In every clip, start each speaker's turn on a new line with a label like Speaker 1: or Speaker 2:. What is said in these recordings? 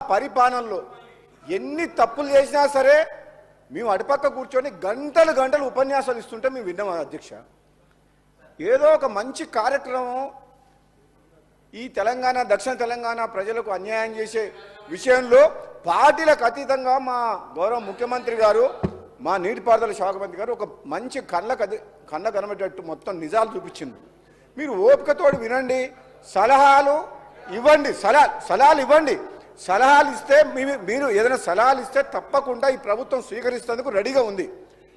Speaker 1: పరిపాలనలో ఎన్ని తప్పులు చేసినా సరే మేము అటుపక్క కూర్చొని గంటలు గంటలు ఉపన్యాసాలు ఇస్తుంటే మేము విన్నాం అధ్యక్ష. ఏదో ఒక మంచి కార్యక్రమం ఈ తెలంగాణ దక్షిణ తెలంగాణ ప్రజలకు అన్యాయం చేసే విషయంలో పార్టీలకు అతీతంగా మా గౌరవ ముఖ్యమంత్రి గారు మా నీటిపారుదల శాఖ మంత్రి గారు ఒక మంచి కళ్ళ కనబడేటట్టు మొత్తం నిజాలు చూపించింది. మీరు ఓపికతోటి వినండి, సలహాలు ఇవ్వండి, సలహాలు ఇవ్వండి. సలహాలు ఇస్తే మీరు ఏదైనా సలహాలు ఇస్తే తప్పకుండా ఈ ప్రభుత్వం స్వీకరిస్తేందుకు రెడీగా ఉంది.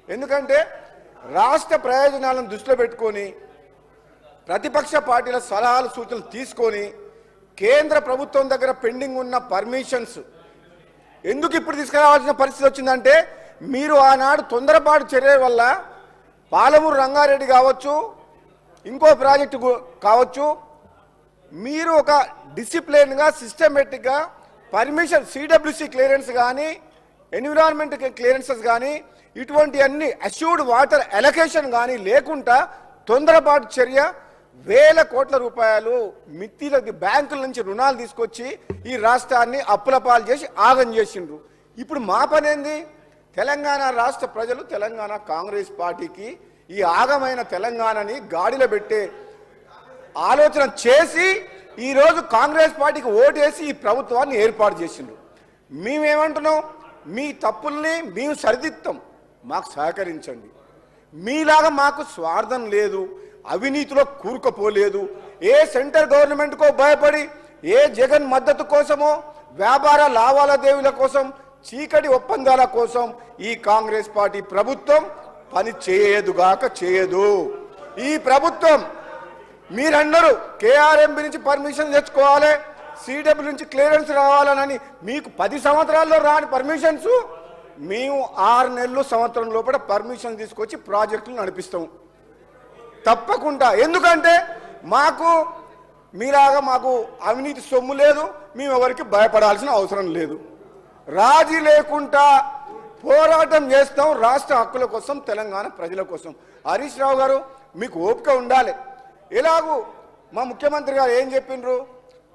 Speaker 1: ఎందుకంటే రాష్ట్ర ప్రయోజనాలను దృష్టిలో పెట్టుకొని ప్రతిపక్ష పార్టీల సలహాలు సూచనలు తీసుకొని కేంద్ర ప్రభుత్వం దగ్గర పెండింగ్ ఉన్న పర్మిషన్స్ ఎందుకు ఇప్పుడు తీసుకురావాల్సిన పరిస్థితి వచ్చిందంటే, మీరు ఆనాడు తొందరపాటు చర్య వల్ల పాలమూరు రంగారెడ్డి కావచ్చు, ఇంకో ప్రాజెక్టు కావచ్చు, మీరు ఒక డిసిప్లిన్గా సిస్టమేటిక్గా పర్మిషన్ సిడబ్ల్యూసి క్లియరెన్స్ కానీ ఎన్విరాన్మెంట్ క్లియరెన్సెస్ కానీ ఇటువంటి అన్ని అష్యూర్డ్ వాటర్ అలొకేషన్ కానీ లేకుండా తొందరపాటు చర్య వేల కోట్ల రూపాయలు మిత్తిలకి బ్యాంకుల నుంచి రుణాలు తీసుకొచ్చి ఈ రాష్ట్రాన్ని అప్పుల పాలు చేసి ఆగం చేసిండ్రు. ఇప్పుడు మా పని ఏంది? తెలంగాణ రాష్ట్ర ప్రజలు తెలంగాణ కాంగ్రెస్ పార్టీకి ఈ ఆగమైన తెలంగాణని గాడిలో పెట్టే ఆలోచన చేసి ఈరోజు కాంగ్రెస్ పార్టీకి ఓటేసి ఈ ప్రభుత్వాన్ని ఏర్పాటు చేసిండ్రు. మేమేమంటున్నాం? మీ తప్పుల్ని మేము సరిదిద్దాం, మాకు సహకరించండి. మీలాగా మాకు స్వార్థం లేదు, అవినీతిలో కూరుకుపోలేదు. ఏ సెంట్రల్ గవర్నమెంట్కో భయపడి ఏ జగన్ మద్దతు కోసమో వ్యాపార లావాదేవీల కోసం చీకటి ఒప్పందాల కోసం ఈ కాంగ్రెస్ పార్టీ ప్రభుత్వం పని చేయదు. ఈ ప్రభుత్వం మీరందరూ కేఆర్ఎంబి నుంచి పర్మిషన్ తెచ్చుకోవాలి, సిడబ్ల్యూ నుంచి క్లియరెన్స్ రావాలని మీకు 10 సంవత్సరాల్లో రాని పర్మిషన్స్ మేము 6 నెలలు సంవత్సరం లోపల పర్మిషన్ తీసుకొచ్చి ప్రాజెక్టులు నడిపిస్తాం తప్పకుండా. ఎందుకంటే మీలాగా మాకు అవినీతి సొమ్ము లేదు, మేము ఎవరికి భయపడాల్సిన అవసరం లేదు. రాజీ లేకుండా పోరాటం చేస్తాం రాష్ట్ర హక్కుల కోసం, తెలంగాణ ప్రజల కోసం. హరీష్ రావు గారు మీకు ఓపిక ఉండాలి. ఎలాగూ మా ముఖ్యమంత్రి గారు ఏం చెప్పిండ్రు?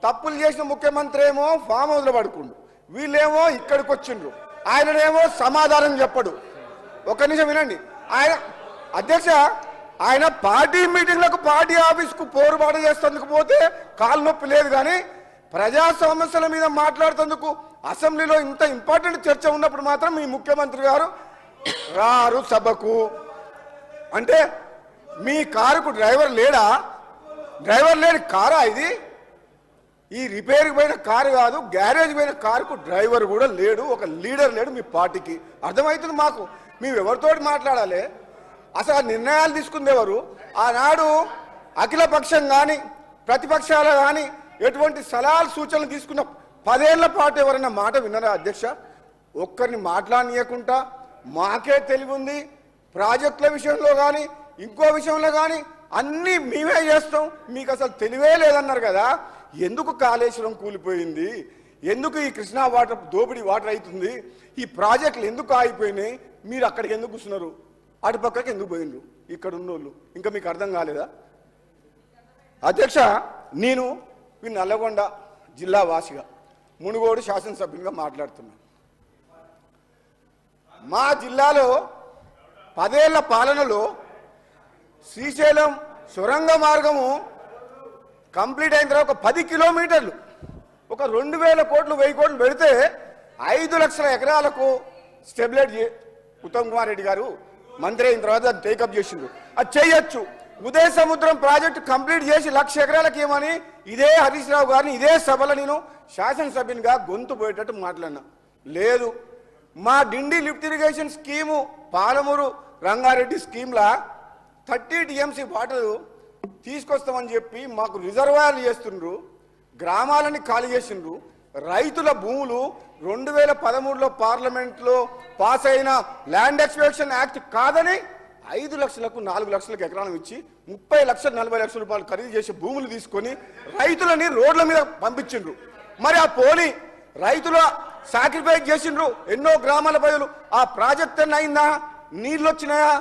Speaker 1: తప్పులు చేసిన ముఖ్యమంత్రి ఏమో ఫామ్ హౌస్లో పడుకుండు, వీళ్ళేమో ఇక్కడికి వచ్చిండ్రు, ఆయననేమో సమాధానం చెప్పడు. ఒక నిమిషం వినండి. అధ్యక్ష ఆయన పార్టీ మీటింగ్లకు పార్టీ ఆఫీస్కు పోరుబాటు చేసేందుకు పోతే కాలు నొప్పి లేదు, కానీ ప్రజా సమస్యల మీద మాట్లాడుతందుకు అసెంబ్లీలో ఇంత ఇంపార్టెంట్ చర్చ ఉన్నప్పుడు మాత్రం మీ ముఖ్యమంత్రి గారు రారు సభకు. అంటే మీ కారుకు డ్రైవర్ లేడా? డ్రైవర్ లేని కారా ఇది? ఈ రిపేర్కి పోయిన కారు కాదు, గ్యారేజ్ పోయిన కారుకు డ్రైవర్ కూడా లేడు, ఒక లీడర్ లేడు మీ పార్టీకి. అర్థమవుతుంది మాకు. మేము ఎవరితోటి మాట్లాడాలి? అసలు నిర్ణయాలు తీసుకుంది ఎవరు? ఆనాడు అఖిల పక్షం కానీ ప్రతిపక్షాలు కానీ ఎటువంటి సలహాలు సూచనలు తీసుకున్న 10 ఏళ్ల పాటు ఎవరైనా మాట విన్నారా అధ్యక్ష? ఒక్కరిని మాట్లాడనీయకుండా మాకే తెలివి ఉంది, ప్రాజెక్టుల విషయంలో కానీ ఇంకో విషయంలో కానీ అన్నీ మేమే చేస్తాం, మీకు అసలు తెలివే లేదన్నారు కదా. ఎందుకు కాళేశ్వరం కూలిపోయింది? ఎందుకు ఈ కృష్ణా వాటర్ దోపిడీ వాటర్ అవుతుంది? ఈ ప్రాజెక్టులు ఎందుకు ఆగిపోయినాయి? మీరు అక్కడికి ఎందుకు కూర్చున్నారు? అటుపక్కకి ఎందుకు పోయినరు? ఇక్కడ ఉన్నోళ్ళు ఇంకా మీకు అర్థం కాలేదా? అధ్యక్ష, నేను నల్లగొండ జిల్లా వాసిగా మునుగోడు శాసనసభ్యునిగా మాట్లాడుతున్నాను. మా జిల్లాలో 10 ఏళ్ల పాలనలో శ్రీశైలం సొరంగ మార్గము కంప్లీట్ అయిన తర్వాత 10 కిలోమీటర్లు ఒక 2000 కోట్లు 1000 కోట్లు పెడితే 5 లక్షల ఎకరాలకు స్టెబిలైజ్ ఉత్తమ్ కుమార్ రెడ్డి గారు మంత్రి అయిన తర్వాత అది టేకప్ చేసిండ్రు. అది చేయొచ్చు. ఉదయ సముద్రం ప్రాజెక్టు కంప్లీట్ చేసి 1,00,000 ఎకరాలకు ఏమని ఇదే హరీష్ రావు గారిని ఇదే సభలో నేను శాసనసభ్యునిగా గొంతు పోయేటట్టు మాట్లాడినా. లేదు, మా Dindi lift irrigation scheme Palamuru Rangareddy స్కీమ్లా 30 టీఎంసీ వాటర్ తీసుకొస్తామని చెప్పి మాకు రిజర్వాయర్లు చేస్తుండ్రు, గ్రామాలని ఖాళీ చేసిండ్రు. రైతుల భూములు 2013లో పార్లమెంట్లో పాస్ అయిన ల్యాండ్ ఎక్స్పెక్షన్ యాక్ట్ కాదని 5 లక్షలకు 4 లక్షలకు ఎకరాలు ఇచ్చి 30 లక్షలు 40 లక్షల రూపాయలు ఖరీదు చేసే భూములు తీసుకొని రైతులని రోడ్ల మీద పంపించిండ్రు. మరి ఆ పోనీ రైతుల సాక్రిఫైస్ చేసిండ్రు ఎన్నో గ్రామాల ప్రజలు. ఆ ప్రాజెక్ట్ అన్న అయిందా? నీళ్ళు వచ్చినాయా?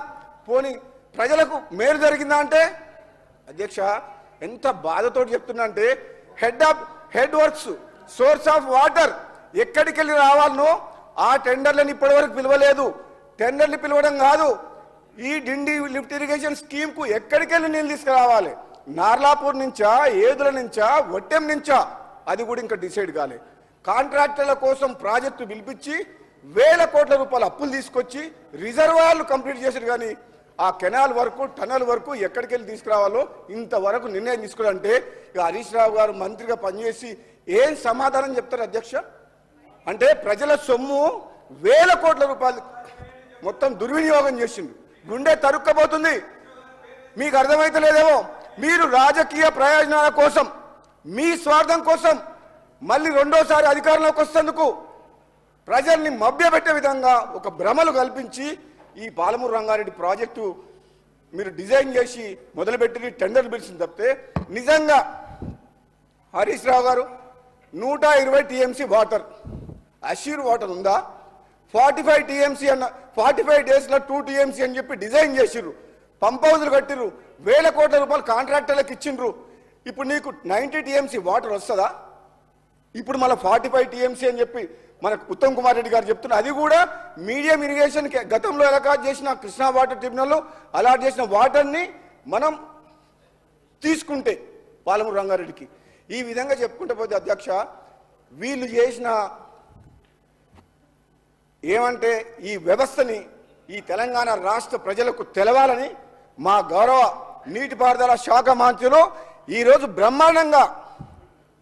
Speaker 1: పోనీ ప్రజలకు మేలు జరిగిందా? అంటే అధ్యక్ష ఎంత బాధతో చెప్తున్నా అంటే head works, source of water ఎక్కడికి వెళ్ళి రావాలనో ఆ టెండర్లను ఇప్పటివరకు పిలవలేదు. టెండర్లు పిలవడం కాదు, ఈ డిండి లిఫ్ట్ ఇరిగేషన్ స్కీమ్కు ఎక్కడికి వెళ్ళి నీళ్ళు తీసుకురావాలి, నార్లాపూర్ నుంచా, ఏదుల నుంచా, ఒట్టెం నుంచా, అది కూడా ఇంకా డిసైడ్ కాలే. కాంట్రాక్టర్ల కోసం ప్రాజెక్టు పిలిపించి వేల కోట్ల రూపాయల అప్పులు తీసుకొచ్చి రిజర్వాయర్లు కంప్లీట్ చేశారు. కానీ ఆ కెనాల్ వరకు టనల్ వరకు ఎక్కడికి వెళ్ళి తీసుకురావాలో ఇంతవరకు నిర్ణయం తీసుకోవాలంటే ఇక హరీష్ రావు గారు మంత్రిగా పనిచేసి ఏం సమాధానం చెప్తారు అధ్యక్ష? అంటే ప్రజల సొమ్ము వేల కోట్ల రూపాయలు మొత్తం దుర్వినియోగం చేసిండు. గుండె తరుక్కపోతుంది. మీకు అర్థమైతలేదేమో, మీరు రాజకీయ ప్రయోజనాల కోసం, మీ స్వార్థం కోసం మళ్ళీ రెండోసారి అధికారంలోకి వస్తేందుకు ప్రజల్ని మభ్యపెట్టే విధంగా ఒక భ్రమలు కల్పించి ఈ పాలమూరు రంగారెడ్డి ప్రాజెక్టు మీరు డిజైన్ చేసి మొదలుపెట్టి టెండర్లు పిలిచింది తప్పితే నిజంగా హరీష్ రావు గారు 120 టీఎంసీ వాటర్ అష్యూర్ వాటర్ ఉందా? 45 టీఎంసీ అన్న 45 డేస్లో 2 టీఎంసీ అని చెప్పి డిజైన్ చేసిర్రు, పంప్ హౌజులు కట్టిర్రు, వేల కోట్ల రూపాయలు కాంట్రాక్టర్లకు ఇచ్చిండ్రు. ఇప్పుడు నీకు 90 టీఎంసీ వాటర్ వస్తుందా? ఇప్పుడు మళ్ళీ 45 టీఎంసీ అని చెప్పి మనకు ఉత్తమ్ కుమార్ రెడ్డి గారు చెప్తున్నారు. అది కూడా మీడియం ఇరిగేషన్ గతంలో అలాట్ చేసిన కృష్ణా వాటర్ ట్రిబ్యునల్లో అలాట్ చేసిన వాటర్ని మనం తీసుకుంటే పాలమూరు రంగారెడ్డికి ఈ విధంగా చెప్పుకుంటే పోతే అధ్యక్ష, వీళ్ళు చేసిన ఏమంటే ఈ వ్యవస్థని ఈ తెలంగాణ రాష్ట్ర ప్రజలకు తెలవాలని మా గౌరవ నీటిపారుదల శాఖ మంత్రులు ఈరోజు బ్రహ్మాండంగా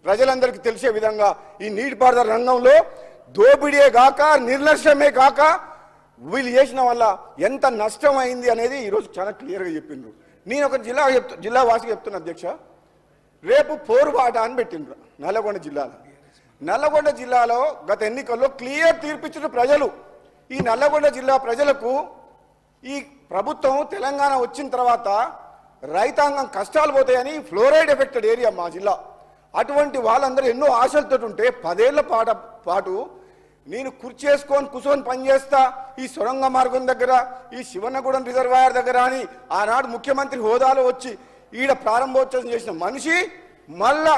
Speaker 1: ప్రజలందరికీ తెలిసే విధంగా ఈ నీటిపారుదల రంగంలో దోపిడీయే కాక నిర్లక్ష్యమే కాక వీళ్ళు చేసిన వల్ల ఎంత నష్టం అయింది అనేది ఈరోజు చాలా క్లియర్గా చెప్పిండ్రు. నేను ఒక జిల్లా వాసిగా చెప్తున్నా అధ్యక్ష, రేపు పోరుబాట అని పెట్టిండ్రు నల్లగొండ జిల్లాలో. నల్లగొండ జిల్లాలో గత ఎన్నికల్లో క్లియర్ తీర్పిచ్చిన ప్రజలు. ఈ నల్లగొండ జిల్లా ప్రజలకు ఈ ప్రభుత్వం తెలంగాణ వచ్చిన తర్వాత రైతాంగం కష్టాలు పోతాయని ఫ్లోరైడ్ ఎఫెక్టెడ్ ఏరియా మా జిల్లా. అటువంటి వాళ్ళందరూ ఎన్నో ఆశలతో ఉంటే 10 ఏళ్ల పాటు నేను కుర్చేసుకొని కూర్చొని పనిచేస్తా ఈ సొరంగ మార్గం దగ్గర, ఈ శివన్నగూడెం రిజర్వాయర్ దగ్గర అని ఆనాడు ముఖ్యమంత్రి హోదాలో వచ్చి ఈడ ప్రారంభోత్సవం చేసిన మనిషి మళ్ళా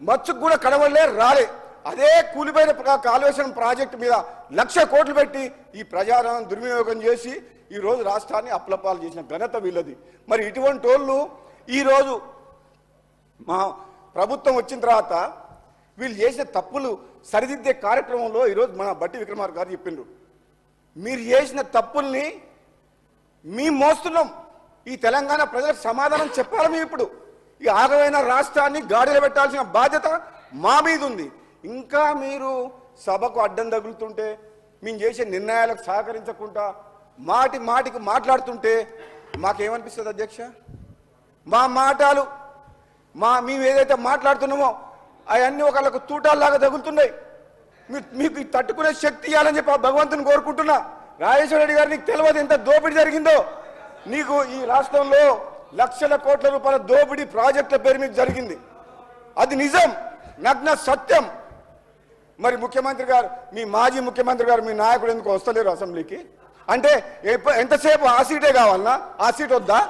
Speaker 1: మచ్చుకు కూడా కడవలే రాలే. అదే కూలిపోయిన కాళేశ్వరం ప్రాజెక్టు మీద 1,00,000 కోట్లు పెట్టి ఈ ప్రజాధనం దుర్వినియోగం చేసి ఈరోజు రాష్ట్రాన్ని అప్లపాలు చేసిన ఘనత వీళ్ళది. మరి ఇటువంటి వాళ్ళు ఈరోజు మా ప్రభుత్వం వచ్చిన తర్వాత వీళ్ళు చేసిన తప్పులు సరిదిద్దే కార్యక్రమంలో ఈరోజు మన బట్టి విక్రమార్క గారు చెప్పిండ్రు, మీరు చేసిన తప్పుల్ని మేము మోస్తున్నాం, ఈ తెలంగాణ ప్రజలకు సమాధానం చెప్పాలి. మేము ఇప్పుడు ఈ ఆగమైన రాష్ట్రాన్ని గాడిలో పెట్టాల్సిన బాధ్యత మా మీద ఉంది. ఇంకా మీరు సభకు అడ్డం తగులుతుంటే, మేము చేసే నిర్ణయాలకు సహకరించకుండా మాటికి మాట్లాడుతుంటే మాకేమనిపిస్తుంది అధ్యక్ష? మా మాటలు మేము ఏదైతే మాట్లాడుతున్నామో అవన్నీ ఒకళ్ళకు తూటాల్లాగా తగులుతున్నాయి. మీకు తట్టుకునే శక్తి ఇవ్వాలని చెప్పి భగవంతుని కోరుకుంటున్నా. రాజేశ్వర రెడ్డి గారు, నీకు తెలియదు ఎంత దోపిడీ జరిగిందో. నీకు ఈ రాష్ట్రంలో 1,00,000 కోట్ల రూపాయల దోపిడీ ప్రాజెక్టుల పేరు మీద జరిగింది. అది నిజం, నగ్న సత్యం. మరి ముఖ్యమంత్రి గారు, మీ మాజీ ముఖ్యమంత్రి గారు, మీ నాయకుడు ఎందుకు వస్తలేరు అసెంబ్లీకి? అంటే ఎంతసేపు ఆ సీటే కావాలన్నా? ఆ సీట్ వద్దా?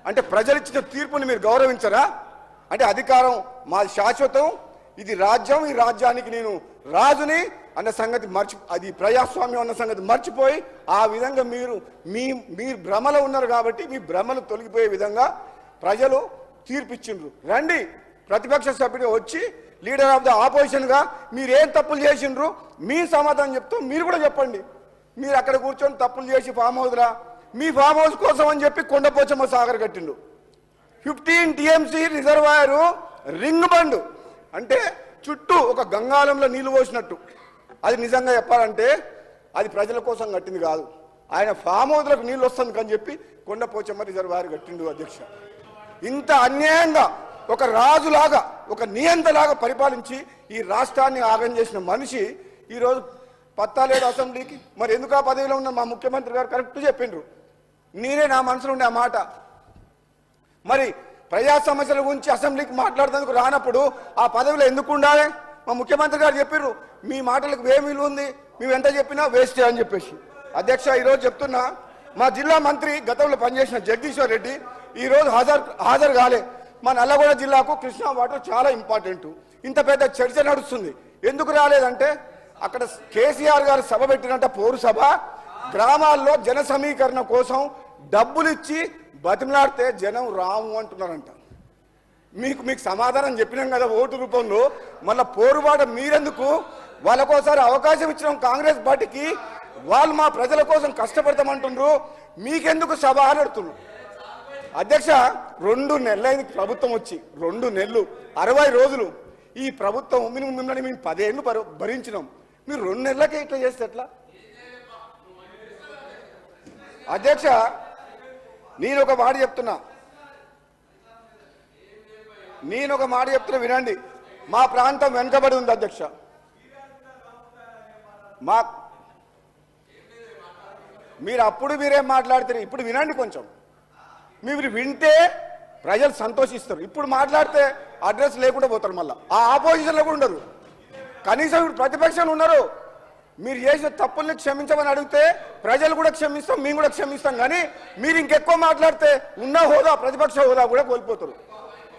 Speaker 1: అంటే ప్రజలు ఇచ్చిన తీర్పుని మీరు గౌరవించరా? అంటే అధికారం మాది శాశ్వతం, ఇది రాజ్యం, ఈ రాజ్యానికి నేను రాజుని అన్న సంగతి అది ప్రజాస్వామ్యం అన్న సంగతి మర్చిపోయి ఆ విధంగా మీరు భ్రమలో ఉన్నారు. కాబట్టి మీ భ్రమలు తొలగిపోయే విధంగా ప్రజలు తీర్పిచ్చిండ్రు. రండి, ప్రతిపక్ష సభ్యుడు వచ్చి లీడర్ ఆఫ్ ద ఆపోజిషన్గా మీరేం తప్పులు చేసిండ్రు మీ సమాధానం చెప్తూ మీరు కూడా చెప్పండి. మీరు అక్కడ కూర్చొని తప్పులు చేసి ఫామ్ హౌస్లా, మీ ఫామ్ హౌస్ కోసం అని చెప్పి కొండపోచమ్మ సాగర్ కట్టిండు. 15 టీఎంసీ రిజర్వాయరు రింగ్ బండ్, అంటే చుట్టూ ఒక గంగాళంలో నీళ్లు పోసినట్టు. అది నిజంగా చెప్పాలంటే అది ప్రజల కోసం కట్టింది కాదు, ఆయన ఫామ్ హౌస్లకు నీళ్ళు వస్తుంది అని చెప్పి కొండపోచమ్మ రిజర్వాయర్ కట్టిండు. అధ్యక్ష, ఇంత అన్యాయంగా ఒక రాజులాగా, ఒక నియంతలాగా పరిపాలించి ఈ రాష్ట్రాన్ని ఆగం చేసిన మనిషి ఈరోజు పత్తాలేడు అసెంబ్లీకి. మరి ఎందుకు ఆ పదవిలో ఉన్న మా ముఖ్యమంత్రి గారు కరెక్ట్ చెప్పిండ్రు. నేనే నా మనసులో ఉండే ఆ మాట. మరి ప్రజా సమస్యల గురించి అసెంబ్లీకి మాట్లాడేందుకు రానప్పుడు ఆ పదవిలో ఎందుకు ఉండాలి? మా ముఖ్యమంత్రి గారు చెప్పారు, మీ మాటలకు ఏ విలువ ఉంది, మేము ఎంత చెప్పినా వేస్టే అని చెప్పేసి. అధ్యక్ష, ఈరోజు చెప్తున్నా, మా జిల్లా మంత్రి గతంలో పనిచేసిన జగదీశ్వర్ రెడ్డి ఈరోజు హాజరు కాలే. మా నల్లగొండ జిల్లాకు కృష్ణా వాటర్ చాలా ఇంపార్టెంట్. ఇంత పెద్ద చర్చ నడుస్తుంది, ఎందుకు రాలేదంటే అక్కడ కేసీఆర్ గారు సభ పెట్టినట్ట పోరు సభ, గ్రామాల్లో జన సమీకరణ కోసం డబ్బులు ఇచ్చి బతిమలాడితే జనం రాము అంటున్నారంట. మీకు సమాధానం చెప్పినాం కదా ఓటు రూపంలో, మళ్ళీ పోరుబాట మీరెందుకు? వాళ్ళకోసారి అవకాశం ఇచ్చినాం కాంగ్రెస్ పార్టీకి, వాళ్ళు మా ప్రజల కోసం కష్టపడతామంటుండ్రు, మీకెందుకు సభ అని అడుగుతున్నారు. అధ్యక్ష, 2 నెలలైంది ప్రభుత్వం వచ్చి, 2 నెలలు 60 రోజులు ఈ ప్రభుత్వం మిమ్మల్ని మేము 10 ఏళ్ళు భరించినాం, మీరు 2 నెలలకే ఇట్లా చేస్తే ఎట్లా? అధ్యక్ష, నేను ఒక మాట చెప్తున్నా వినండి. మా ప్రాంతం వెనుకబడి ఉంది అధ్యక్ష. మీరేం మాట్లాడతారు, ఇప్పుడు వినండి కొంచెం. మీరు వింటే ప్రజలు సంతోషిస్తారు. ఇప్పుడు మాట్లాడితే అడ్రస్ లేకుండా పోతారు, మళ్ళీ ఆ ఆపోజిషన్లో కూడా ఉండరు. కనీసం ఇప్పుడు ప్రతిపక్షాలు ఉన్నారు, మీరు చేసిన తప్పుల్ని క్షమించమని అడిగితే ప్రజలు కూడా క్షమిస్తాం, మేము కూడా క్షమిస్తాం. కానీ మీరు ఇంకెక్కువ మాట్లాడితే ఉన్న హోదా, ప్రతిపక్ష హోదా కూడా కోల్పోతారు.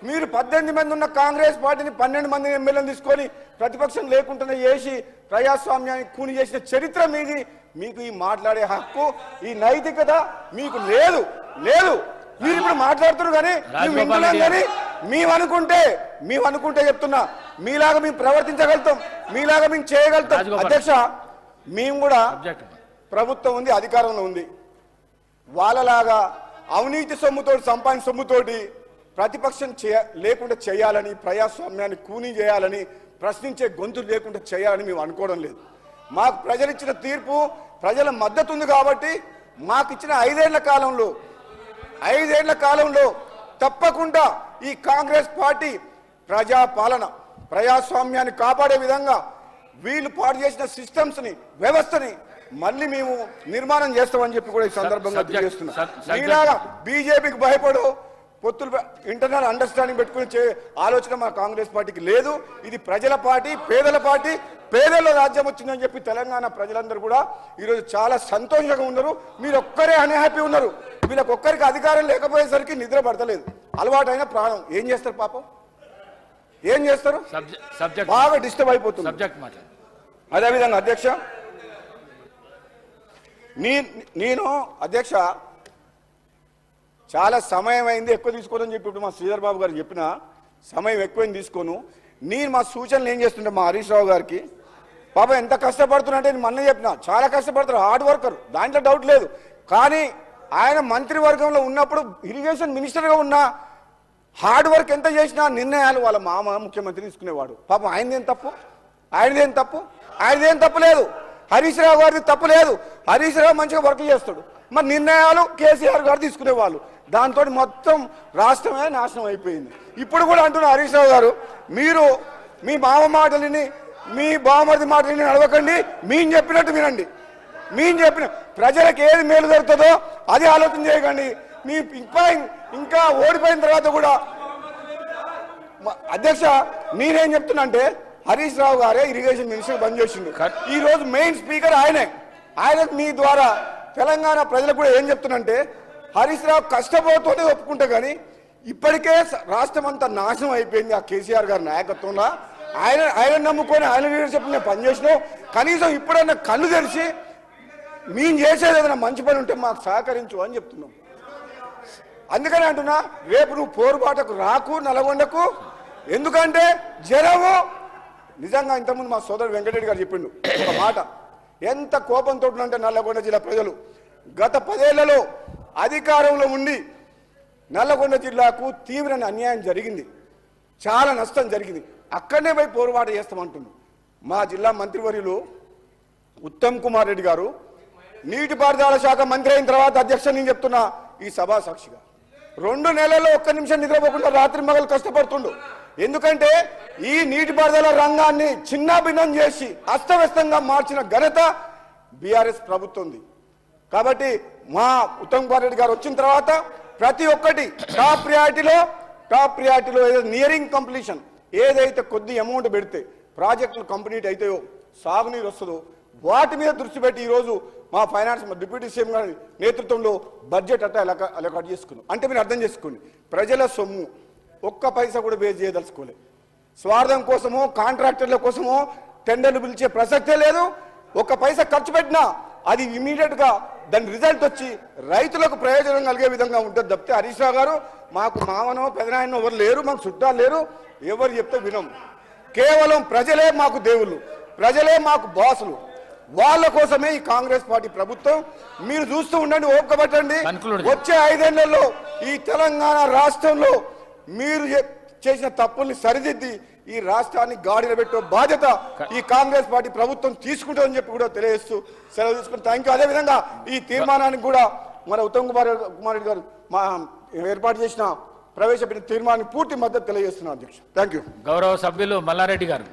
Speaker 1: మీరు 18 మంది ఉన్న కాంగ్రెస్ పార్టీని 12 మంది ఎమ్మెల్యేలు తీసుకొని ప్రతిపక్షం లేకుండా చేసి ప్రజాస్వామ్యాన్ని కూని చేసిన చరిత్ర మీది. మీకు ఈ మాట్లాడే హక్కు, ఈ నైతికత మీకు లేదు. మీరు ఇప్పుడు మాట్లాడుతున్నారు కానీ మేము వింటున్నాం. కానీ మేము అనుకుంటే చెప్తున్నా, మీలాగా మేము ప్రవర్తించగలుగుతాం, మీలాగా మేము చేయగలుగుతాం. అధ్యక్ష, మేము కూడా ప్రభుత్వం ఉంది, అధికారంలో ఉంది, వాళ్ళలాగా అవినీతి సొమ్ముతోటి, సంపాదించిన సొమ్ముతోటి ప్రతిపక్షం లేకుండా చేయాలని, ప్రజాస్వామ్యాన్ని కూనీ చేయాలని, ప్రశ్నించే గొంతులు లేకుండా చేయాలని మేము అనుకోవడం లేదు. మాకు ప్రజలు ఇచ్చిన తీర్పు, ప్రజల మద్దతు ఉంది కాబట్టి మాకు ఇచ్చిన 5 ఏళ్ల కాలంలో తప్పకుండా ఈ కాంగ్రెస్ పార్టీ ప్రజాపాలన, ప్రజాస్వామ్యాన్ని కాపాడే విధంగా వీళ్ళు పాటు చేసిన సిస్టమ్స్ని, వ్యవస్థని మళ్ళీ మేము నిర్మాణం చేస్తామని చెప్పి కూడా ఈ సందర్భంగా తెలియజేస్తున్నాం. మీలాగా బీజేపీకి భయపడు పొత్తులు, ఇంటర్నల్ అండర్స్టాండింగ్ పెట్టుకుని ఆలోచన మా కాంగ్రెస్ పార్టీకి లేదు. ఇది ప్రజల పార్టీ, పేదల పార్టీ. పేదల్లో రాజ్యం వచ్చిందని చెప్పి తెలంగాణ ప్రజలందరూ కూడా ఈరోజు చాలా సంతోషంగా ఉన్నారు. మీరు ఒక్కరే అన్హ్యాపీ ఉన్నారు. వీళ్ళకొక్కరికి అధికారం లేకపోయేసరికి నిద్ర పడతలేదు. అలవాటైన ప్రాణం ఏం చేస్తారు పాపం, ఏం చేస్తారు? బాగా డిస్టర్బ్ అయిపోతుంది. అదేవిధంగా అధ్యక్ష, నేను అధ్యక్ష చాలా సమయం అయింది, ఎక్కువ తీసుకోదని చెప్పి ఇప్పుడు మా శ్రీధర్ బాబు గారు చెప్పిన సమయం ఎక్కువైంది తీసుకోను. నేను మా సూచనలు ఏం చేస్తుంటే మా హరీష్ రావు గారికి, పాపం ఎంత కష్టపడుతున్నట్టే నేను మొన్న చెప్పిన, చాలా కష్టపడతారు, హార్డ్ వర్కర్, దాంట్లో డౌట్ లేదు. కానీ ఆయన మంత్రివర్గంలో ఉన్నప్పుడు, ఇరిగేషన్ మినిస్టర్గా ఉన్న, హార్డ్ వర్క్ ఎంత చేసినా నిర్ణయాలు వాళ్ళ మామ ముఖ్యమంత్రి తీసుకునేవాడు. పాపం ఆయనదేం తప్పు లేదు. హరీష్ రావు గారిది తప్పు లేదు. హరీష్ రావు మంచిగా వర్క్ చేస్తాడు. మరి నిర్ణయాలు కేసీఆర్ గారు తీసుకునేవాళ్ళు. దాంతో మొత్తం రాష్ట్రమే నాశనం అయిపోయింది. ఇప్పుడు కూడా అంటున్న హరీష్ రావు గారు, మీరు మీ మామ మాటలని, మీ బావమరిది మాటలని నడవకండి, మేము చెప్పినట్టు వినండి. మేము చెప్పిన ప్రజలకు ఏది మేలు జరుగుతుందో అది ఆలోచన చేయకండి. మీ ఇంకా ఓడిపోయిన తర్వాత కూడా అధ్యక్ష, నేనేం చెప్తున్నా అంటే, హరీష్ రావు గారే ఇరిగేషన్ మినిస్టర్ బంద్ చేసిండు. ఈ రోజు మెయిన్ స్పీకర్ ఆయనకు మీ ద్వారా తెలంగాణ ప్రజలకు కూడా ఏం చెప్తున్నంటే, హరీష్ రావు కష్టపోతూనే ఒప్పుకుంటా, కానీ ఇప్పటికే రాష్ట్రం అంతా నాశనం అయిపోయింది ఆ కేసీఆర్ గారి నాయకత్వంలో. ఆయన నమ్ముకొని ఆయన లీడర్షిప్ నేను పనిచేసినావు. కనీసం ఇప్పుడైనా కళ్ళు తెరిచి మేము చేసేది ఏదైనా మంచి పని ఉంటే మాకు సహకరించు అని చెప్తున్నాం. అందుకని అంటున్నా, రేపు నువ్వు పోరుబాటకు రాకు నల్గొండకు. ఎందుకంటే జనము నిజంగా ఇంతకుముందు మా సోదరుడు వెంకటరెడ్డి గారు చెప్పిండు ఒక మాట, ఎంత కోపంతో ఉంటే నల్లగొండ జిల్లా ప్రజలు గత 10 ఏళ్లలో అధికారంలో ఉండి నల్లగొండ జిల్లాకు తీవ్ర అన్యాయం జరిగింది, చాలా నష్టం జరిగింది. అక్కడనే పోయి పోరుబాట చేస్తామంటున్నాం. మా జిల్లా మంత్రివర్యులు ఉత్తమ్ కుమార్ రెడ్డి గారు నీటిపారుదల శాఖ మంత్రి అయిన తర్వాత, అధ్యక్ష నేను చెప్తున్నా ఈ సభా సాక్షిగా, 2 నెలల్లో ఒక్క నిమిషం నిద్రపోకుండా రాత్రి మగలు కష్టపడుతుండు. ఎందుకంటే ఈ నీటిపారుదల రంగాన్ని చిన్నాభిన్నం చేసి అస్తవ్యస్తంగా మార్చిన ఘనత బీఆర్ఎస్ ప్రభుత్వంది. కాబట్టి మా ఉత్తమ్ కుమార్ రెడ్డి గారు వచ్చిన తర్వాత ప్రతి ఒక్కటి టాప్ ప్రియారిటీలో నియరింగ్ కంప్లీషన్, ఏదైతే కొద్ది అమౌంట్ పెడితే ప్రాజెక్టులు కంప్లీట్ అవుతాయో, సాగునీరు వస్తుందో వాటి మీద దృష్టి పెట్టి ఈరోజు మా ఫైనాన్స్ డిప్యూటీ సీఎం గారి నేతృత్వంలో బడ్జెట్ అలకాట్ చేసుకున్నాం. అంటే మీరు అర్థం చేసుకోండి, ప్రజల సొమ్ము ఒక్క పైసా కూడా బేస్ చేయదలుచుకోలేదు. స్వార్థం కోసమో, కాంట్రాక్టర్ల కోసమో టెండర్లు పిలిచే ప్రసక్తే లేదు. ఒక్క పైసా ఖర్చు పెట్టినా అది ఇమీడియట్ గా దాని రిజల్ట్ వచ్చి రైతులకు ప్రయోజనం కలిగే విధంగా ఉంటుంది తప్పితే హరీష్ రావు గారు మాకు మామనో పెదనాయనో ఎవరు లేరు, మాకు చుట్టాలు లేరు, ఎవరు చెప్తే వినం. కేవలం ప్రజలే మాకు దేవుళ్ళు, ప్రజలే మాకు బాసులు. వాళ్ళ కోసమే ఈ కాంగ్రెస్ పార్టీ ప్రభుత్వం. మీరు చూస్తూ ఉండండి, ఓపిక పట్టండి. వచ్చే 5 ఏళ్లలో ఈ తెలంగాణ రాష్ట్రంలో మీరు చేసిన తప్పుల్ని సరిదిద్ది ఈ రాష్ట్రాన్ని గాడిలో పెట్టే బాధ్యత ఈ కాంగ్రెస్ పార్టీ ప్రభుత్వం తీసుకుంటుందని చెప్పి కూడా తెలియజేస్తూ సెలవు తీసుకుని థ్యాంక్ యూ. అదేవిధంగా ఈ తీర్మానానికి కూడా మన ఉత్తమ్ కుమార్ రెడ్డి గారు మా ఏర్పాటు చేసిన ప్రవేశపెట్టిన తీర్మానానికి పూర్తి మద్దతు తెలియజేస్తున్నారు అధ్యక్ష. Thank you.
Speaker 2: గౌరవ సభ్యులు మల్లారెడ్డి గారు.